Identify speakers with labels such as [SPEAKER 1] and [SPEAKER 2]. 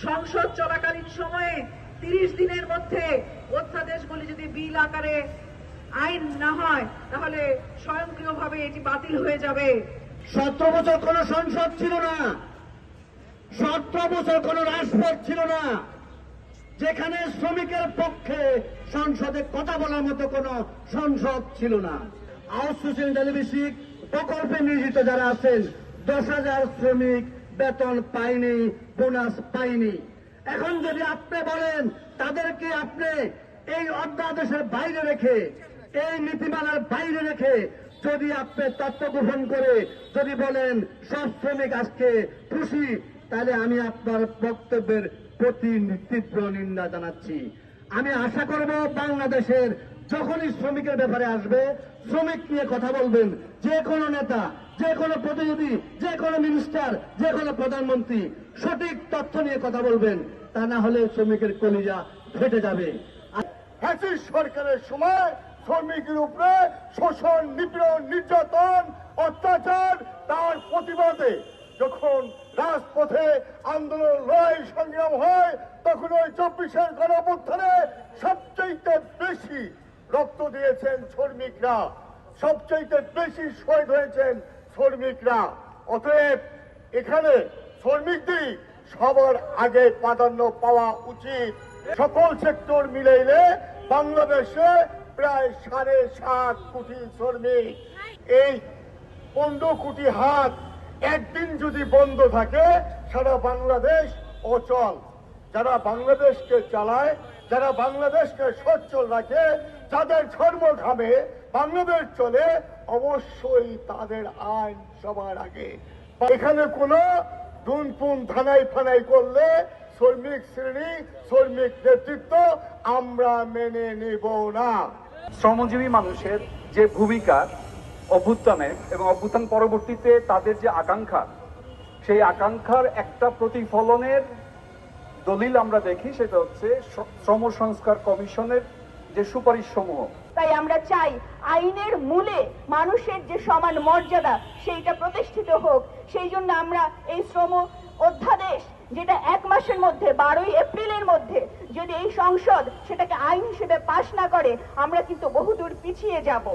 [SPEAKER 1] সংসদ চলাকালীন সময়ে 30 দিনের মধ্যে অধ্যাদেশগুলি যদি বিল আকারে আইন না হয় তাহলে স্বয়ংক্রিয়ভাবে এটি বাতিল হয়ে যাবে।
[SPEAKER 2] 17 বছর কোন সংসদ ছিল না, 17 বছর কোন রাজপথ ছিল না যেখানে শ্রমিকের পক্ষে সংসদে কথা বলার মতো কোন সংসদ ছিল না। আউটসোর্সিং টেলিভিশন প্রকল্পে নিয়োজিত যারা আছেন 10,000 শ্রমিক বেতন পায়নি, বোনাস পায়নি। এখন যদি আপনি বলেন তাদেরকে আপনি এই অধ্যাদেশের বাইরে রেখে, এই নীতিমালার বাইরে রেখে যদি আপনি তথ্য গোপন করে যদি বলেন সব শ্রমিক আজকে খুশি, তাহলে আমি আপনার বক্তব্যের প্রতি তীব্র নিন্দা জানাচ্ছি। আমি আশা করব বাংলাদেশের যখনই শ্রমিকের ব্যাপারে আসবে, শ্রমিক নিয়ে কথা বলবেন যে কোনো নেতা, যে কোনো প্রতিনিধি, যে কোনো মিনিস্টার, যে কোনো প্রধানমন্ত্রী সঠিক তথ্য নিয়ে কথা বলবেন, তা না হলে শ্রমিকের কলিজা ফেটে যাবে।
[SPEAKER 3] ফ্যাসিস্ট সরকারের সময় শ্রমিকের উপরে শোষণ, নিপীড়ন, নির্যাতন, অত্যাচার, তার প্রতিবাদে যখন রাজপথে আন্দোলন, লড়াই, সংগ্রাম হয়, তখন ওই 24-এর গণঅভ্যুত্থানে সবচাইতে বেশি রক্ত দিয়েছেন শ্রমিকরা, সবচাইতে বেশি শহীদ হয়েছেন শ্রমিকরা। অতএব এখানে শ্রমিকদের সবার আগে প্রাধান্য পাওয়া উচিত। সকল সেক্টর মিলাইলে বাংলাদেশে প্রায় 7.5 কোটি শ্রমিক। এই 15 কোটি হাত একদিন যদি বন্ধ থাকে সারা বাংলাদেশ অচল। যারা বাংলাদেশকে চালায়, যারা বাংলাদেশকে সচ্ছল রাখে, যাদের ধর্ম ঘামে বাংলাদেশ চলে, অবশ্যই তাদের আইন সবার আগে। এখানে কোনো দুনপুন ধানাই ফানাই করলে শ্রমিক শ্রেণী, শ্রমিক নেতৃত্ব আমরা মেনে নেব না।
[SPEAKER 4] শ্রমজীবী মানুষের যে ভূমিকা অভ্যুত্থানে এবং অভ্যুত্থান পরবর্তীতে তাদের যে আকাঙ্ক্ষা, সেই আকাঙ্ক্ষার একটা প্রতিফলনের দলিল আমরা দেখি, সেটা হচ্ছে শ্রম সংস্কার কমিশনের যে সুপারিশ সমূহ।
[SPEAKER 5] তাই আমরা চাই আইনের মূলে মানুষের যে সমান মর্যাদা সেইটা প্রতিষ্ঠিত হোক। সেই জন্য আমরা এই শ্রম অধ্যাদেশ, যেটা 1 মাসের মধ্যে 12ই এপ্রিলের মধ্যে যদি এই সংসদ সেটাকে আইন হিসেবে পাশ না করে, আমরা কিন্তু বহুদূর পিছিয়ে যাব।